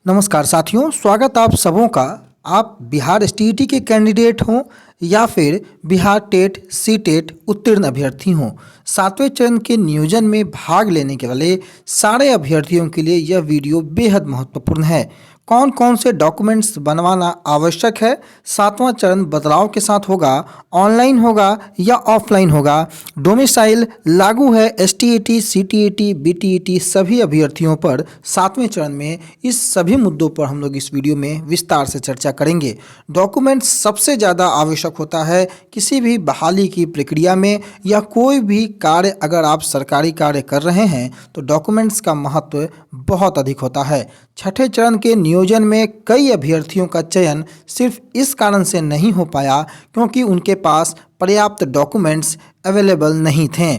नमस्कार साथियों, स्वागत आप सबों का। आप बिहार एसटीईटी के कैंडिडेट हों या फिर बिहार टेट सी टेट उत्तीर्ण अभ्यर्थी हों, सातवें चरण के नियोजन में भाग लेने के वाले सारे अभ्यर्थियों के लिए यह वीडियो बेहद महत्वपूर्ण है। कौन कौन से डॉक्यूमेंट्स बनवाना आवश्यक है, सातवां चरण बदलाव के साथ होगा, ऑनलाइन होगा या ऑफलाइन होगा, डोमिसाइल लागू है एसटीईटी, सीटीईटी, बीटीईटी सभी अभ्यर्थियों पर। सातवें चरण में इस सभी मुद्दों पर हम लोग इस वीडियो में विस्तार से चर्चा करेंगे। डॉक्यूमेंट्स सबसे ज़्यादा आवश्यक होता है किसी भी बहाली की प्रक्रिया में या कोई भी कार्य अगर आप सरकारी कार्य कर रहे हैं तो डॉक्यूमेंट्स का महत्व बहुत अधिक होता है। छठे चरण के नियोजन में कई अभ्यर्थियों का चयन सिर्फ इस कारण से नहीं हो पाया क्योंकि उनके पास पर्याप्त डॉक्यूमेंट्स अवेलेबल नहीं थे।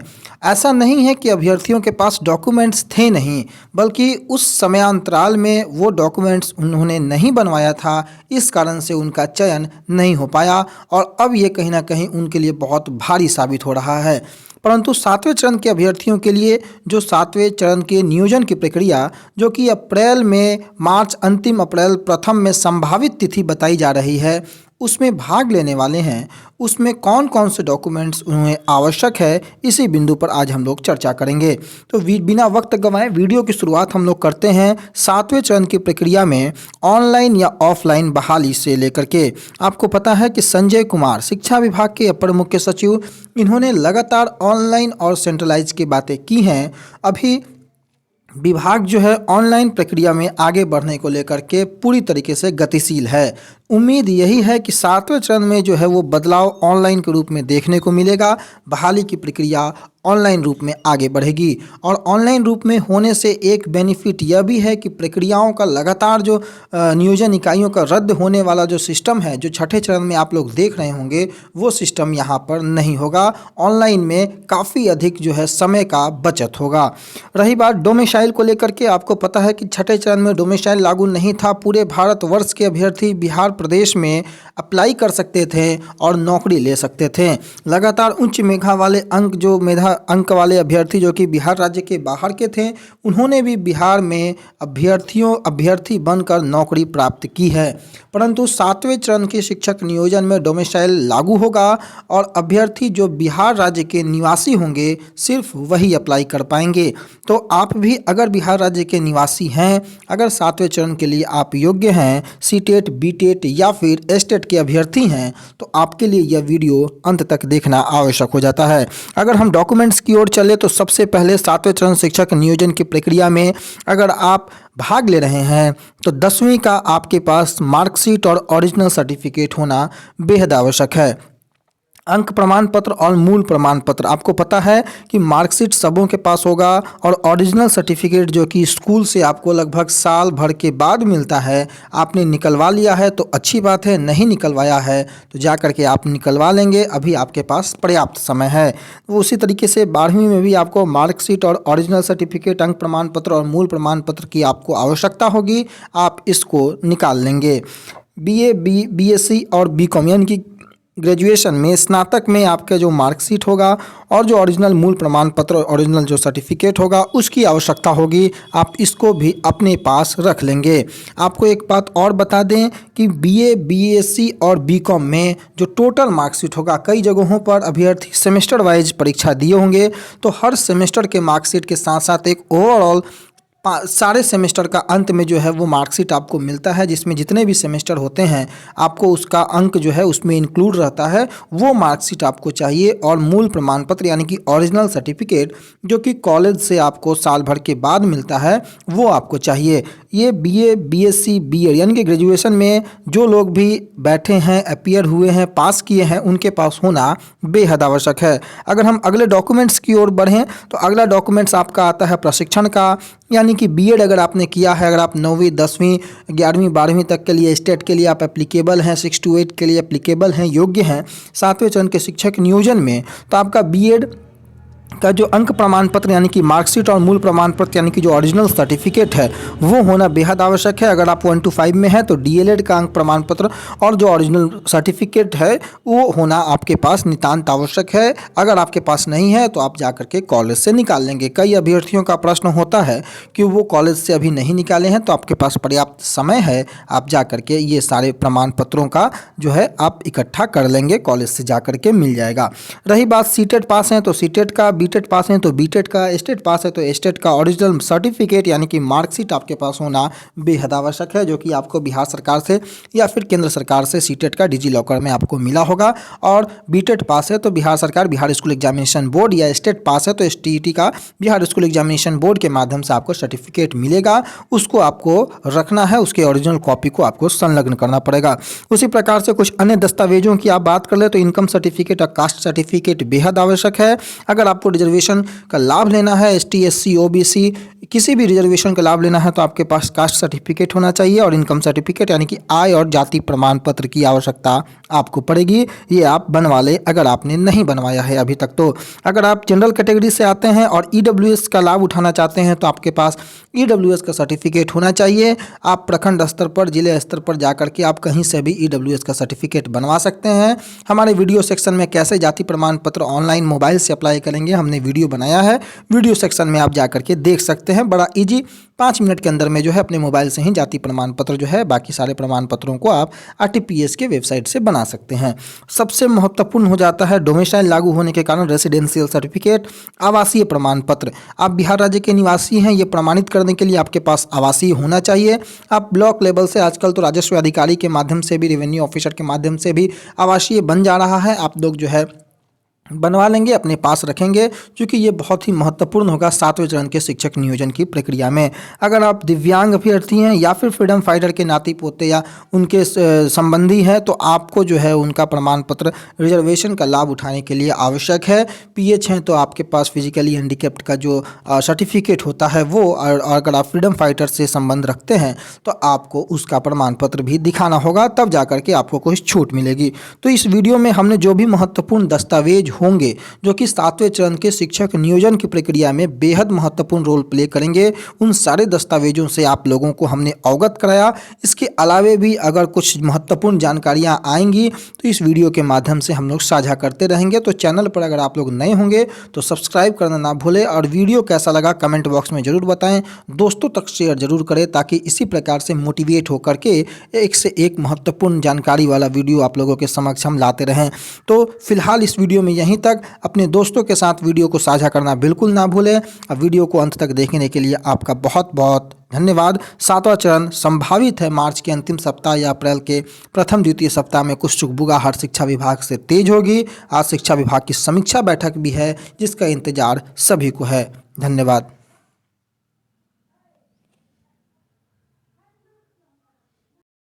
ऐसा नहीं है कि अभ्यर्थियों के पास डॉक्यूमेंट्स थे नहीं, बल्कि उस समयांतराल में वो डॉक्यूमेंट्स उन्होंने नहीं बनवाया था, इस कारण से उनका चयन नहीं हो पाया और अब ये कहीं ना कहीं उनके लिए बहुत भारी साबित हो रहा है। परंतु सातवें चरण के अभ्यर्थियों के लिए जो सातवें चरण के नियोजन की प्रक्रिया जो कि अप्रैल में मार्च अंतिम अप्रैल प्रथम में संभावित तिथि बताई जा रही है, उसमें भाग लेने वाले हैं, उसमें कौन कौन से डॉक्यूमेंट्स उन्हें आवश्यक है, इसी बिंदु पर आज हम लोग चर्चा करेंगे। तो बिना वक्त गंवाए वीडियो की शुरुआत हम लोग करते हैं सातवें चरण की प्रक्रिया में ऑनलाइन या ऑफलाइन बहाली से लेकर के। आपको पता है कि संजय कुमार शिक्षा विभाग के अपर मुख्य सचिव, इन्होंने लगातार ऑनलाइन और सेंट्रलाइज की बातें की हैं। अभी विभाग जो है ऑनलाइन प्रक्रिया में आगे बढ़ने को लेकर के पूरी तरीके से गतिशील है। उम्मीद यही है कि सातवें चरण में जो है वो बदलाव ऑनलाइन के रूप में देखने को मिलेगा। बहाली की प्रक्रिया ऑनलाइन रूप में आगे बढ़ेगी और ऑनलाइन रूप में होने से एक बेनिफिट यह भी है कि प्रक्रियाओं का लगातार जो नियोजन इकाइयों का रद्द होने वाला जो सिस्टम है, जो छठे चरण में आप लोग देख रहे होंगे, वो सिस्टम यहाँ पर नहीं होगा। ऑनलाइन में काफ़ी अधिक जो है समय का बचत होगा। रही बात डोमिसाइल को लेकर के, आपको पता है कि छठे चरण में डोमिसाइल लागू नहीं था। पूरे भारतवर्ष के अभ्यर्थी बिहार प्रदेश में अप्लाई कर सकते थे और नौकरी ले सकते थे। लगातार उच्च मेधा वाले अंक वाले अभ्यर्थी जो कि बिहार राज्य के बाहर के थे, उन्होंने भी बिहार में अभ्यर्थी बनकर नौकरी प्राप्त की है। परंतु सातवें चरण के शिक्षक नियोजन में डोमिसाइल लागू होगा और अभ्यर्थी जो बिहार राज्य के निवासी होंगे सिर्फ वही अप्लाई कर पाएंगे। तो आप भी अगर बिहार राज्य के निवासी हैं, अगर सातवें चरण के लिए आप योग्य हैं, सी टेट, बी टेट या फिर एस टेट के अभ्यर्थी हैं, तो आपके लिए यह वीडियो अंत तक देखना आवश्यक हो जाता है। अगर हम डॉक्यूमेंट्स की ओर चले तो सबसे पहले सातवें चरण शिक्षक नियोजन की प्रक्रिया में अगर आप भाग ले रहे हैं तो 10वीं का आपके पास मार्कशीट और ओरिजिनल सर्टिफिकेट होना बेहद आवश्यक है। अंक प्रमाण पत्र और मूल प्रमाण पत्र, आपको पता है कि मार्कशीट सबों के पास होगा और ओरिजिनल सर्टिफिकेट जो कि स्कूल से आपको लगभग साल भर के बाद मिलता है, आपने निकलवा लिया है तो अच्छी बात है, नहीं निकलवाया है तो जा कर के आप निकलवा लेंगे, अभी आपके पास पर्याप्त समय है। तो उसी तरीके से 12वीं में भी आपको मार्कशीट और ओरिजिनल सर्टिफिकेट, अंक प्रमाण पत्र और मूल प्रमाण पत्र की आपको आवश्यकता होगी, आप इसको निकाल लेंगे। बीए, बीएससी और बीकॉम यानी कि ग्रेजुएशन में, स्नातक में आपका जो मार्कशीट होगा और जो ओरिजिनल मूल प्रमाण पत्र, ओरिजिनल जो सर्टिफिकेट होगा उसकी आवश्यकता होगी, आप इसको भी अपने पास रख लेंगे। आपको एक बात और बता दें कि बीए, बीएससी और बीकॉम में जो टोटल मार्कशीट होगा, कई जगहों पर अभ्यर्थी सेमेस्टर वाइज परीक्षा दिए होंगे, तो हर सेमेस्टर के मार्कशीट के साथ साथ एक ओवरऑल सारे सेमेस्टर का अंत में जो है वो मार्कशीट आपको मिलता है, जिसमें जितने भी सेमेस्टर होते हैं आपको उसका अंक जो है उसमें इंक्लूड रहता है, वो मार्कशीट आपको चाहिए। और मूल प्रमाण पत्र यानी कि ओरिजिनल सर्टिफिकेट जो कि कॉलेज से आपको साल भर के बाद मिलता है, वो आपको चाहिए। ये बीए, बीएससी, बीएड यानी कि ग्रेजुएशन में जो लोग भी बैठे हैं, अपीयर हुए हैं, पास किए हैं, उनके पास होना बेहद आवश्यक है। अगर हम अगले डॉक्यूमेंट्स की ओर बढ़ें तो अगला डॉक्यूमेंट्स आपका आता है प्रशिक्षण का, यानी कि बीएड अगर आपने किया है, अगर आप 9वीं, 10वीं, 11वीं, 12वीं तक के लिए स्टेट के लिए आप एप्लीकेबल हैं, 6 to 8 के लिए एप्लीकेबल हैं, योग्य हैं सातवें चरण के शिक्षक नियोजन में, तो आपका बीएड का जो अंक प्रमाण पत्र यानी कि मार्कशीट और मूल प्रमाण पत्र यानी कि जो ओरिजिनल सर्टिफिकेट है वो होना बेहद आवश्यक है। अगर आप 1 to 5 में हैं तो डीएलएड का अंक प्रमाण पत्र और जो ओरिजिनल सर्टिफिकेट है वो होना आपके पास नितांत आवश्यक है। अगर आपके पास नहीं है तो आप जा करके कॉलेज से निकाल लेंगे। कई अभ्यर्थियों का प्रश्न होता है कि वो कॉलेज से अभी नहीं निकाले हैं, तो आपके पास पर्याप्त समय है, आप जा करके ये सारे प्रमाण पत्रों का जो है आप इकट्ठा कर लेंगे, कॉलेज से जा करके मिल जाएगा। रही बात सीटेट पास हैं तो सीटेट का, बीटेट पास हैं तो बीटेट का, स्टेट पास है तो स्टेट का ओरिजिनल सर्टिफिकेट यानी कि मार्कशीट आपके पास होना बेहद आवश्यक है, जो कि आपको बिहार सरकार से या फिर केंद्र सरकार से सीटेट का डिजी लॉकर में आपको मिला होगा। और बीटेट पास है तो बिहार सरकार बिहार स्कूल एग्जामिनेशन बोर्ड, या स्टेट पास है तो एसटीईटी का बिहार स्कूल एग्जामिनेशन बोर्ड के माध्यम से आपको सर्टिफिकेट मिलेगा। उसको आपको रखना है, उसके ओरिजिनल कॉपी को आपको संलग्न करना पड़ेगा। उसी प्रकार से कुछ अन्य दस्तावेजों की आप बात कर ले तो इनकम सर्टिफिकेट और कास्ट सर्टिफिकेट बेहद आवश्यक है। अगर आपको रिजर्वेशन का लाभ लेना है, एसटी एससी ओबीसी किसी भी रिजर्वेशन का लाभ लेना है तो आपके पास कास्ट सर्टिफिकेट होना चाहिए और इनकम सर्टिफिकेट यानी कि आय और जाति प्रमाण पत्र की आवश्यकता आपको पड़ेगी। ये आप बनवा लें अगर आपने नहीं बनवाया है अभी तक। तो अगर आप जनरल कैटेगरी से आते हैं और ईडब्ल्यूएस का लाभ उठाना चाहते हैं तो आपके पास ईडब्ल्यूएस का सर्टिफिकेट होना चाहिए। आप प्रखंड स्तर पर, जिले स्तर पर जाकर के आप कहीं से भी ईडब्ल्यूएस का सर्टिफिकेट बनवा सकते हैं। हमारे वीडियो सेक्शन में कैसे जाति प्रमाण पत्र ऑनलाइन मोबाइल से अप्लाई करेंगे हमने वीडियो बनाया है, वीडियो सेक्शन में आप जाकर के देख सकते हैं। बड़ा इजी 5 मिनट के अंदर में जो है अपने मोबाइल से ही जाति प्रमाण पत्र जो है बाकी सारे प्रमाण पत्रों को आप आरटीपीएस के वेबसाइट से बना सकते हैं। सबसे महत्वपूर्ण हो जाता है डोमिसाइल लागू होने के कारण रेसिडेंशियल सर्टिफिकेट, आवासीय प्रमाण पत्र। आप बिहार राज्य के निवासी हैं, ये प्रमाणित करने के लिए आपके पास आवासीय होना चाहिए। आप ब्लॉक लेवल से, आजकल तो राजस्व अधिकारी के माध्यम से भी, रेवेन्यू ऑफिसर के माध्यम से भी आवासीय बन जा रहा है, आप लोग जो है बनवा लेंगे, अपने पास रखेंगे, क्योंकि ये बहुत ही महत्वपूर्ण होगा 7वें चरण के शिक्षक नियोजन की प्रक्रिया में। अगर आप दिव्यांग अभ्यर्थी हैं या फिर फ्रीडम फाइटर के नाती पोते या उनके संबंधी हैं तो आपको जो है उनका प्रमाण पत्र रिजर्वेशन का लाभ उठाने के लिए आवश्यक है। पीएच हैं तो आपके पास फिजिकली हैंडीकैप्ड का जो सर्टिफिकेट होता है वो, और अगर आप फ्रीडम फाइटर से संबंध रखते हैं तो आपको उसका प्रमाण पत्र भी दिखाना होगा, तब जा करके आपको कुछ छूट मिलेगी। तो इस वीडियो में हमने जो भी महत्वपूर्ण दस्तावेज होंगे जो कि 7वें चरण के शिक्षक नियोजन की प्रक्रिया में बेहद महत्वपूर्ण रोल प्ले करेंगे, उन सारे दस्तावेजों से आप लोगों को हमने अवगत कराया। इसके अलावे भी अगर कुछ महत्वपूर्ण जानकारियां आएंगी तो इस वीडियो के माध्यम से हम लोग साझा करते रहेंगे। तो चैनल पर अगर आप लोग नए होंगे तो सब्सक्राइब करना ना भूलें और वीडियो कैसा लगा कमेंट बॉक्स में ज़रूर बताएं, दोस्तों तक शेयर जरूर करें, ताकि इसी प्रकार से मोटिवेट होकर के एक से एक महत्वपूर्ण जानकारी वाला वीडियो आप लोगों के समक्ष हम लाते रहें। तो फिलहाल इस वीडियो में यहीं तक, अपने दोस्तों के साथ वीडियो को साझा करना बिल्कुल ना भूलें। अब वीडियो को अंत तक देखने के लिए आपका बहुत बहुत धन्यवाद। 7वां चरण संभावित है मार्च के अंतिम सप्ताह या अप्रैल के प्रथम द्वितीय सप्ताह में कुछ बुगाहट शिक्षा विभाग से तेज होगी। आज शिक्षा विभाग की समीक्षा बैठक भी है जिसका इंतजार सभी को है। धन्यवाद।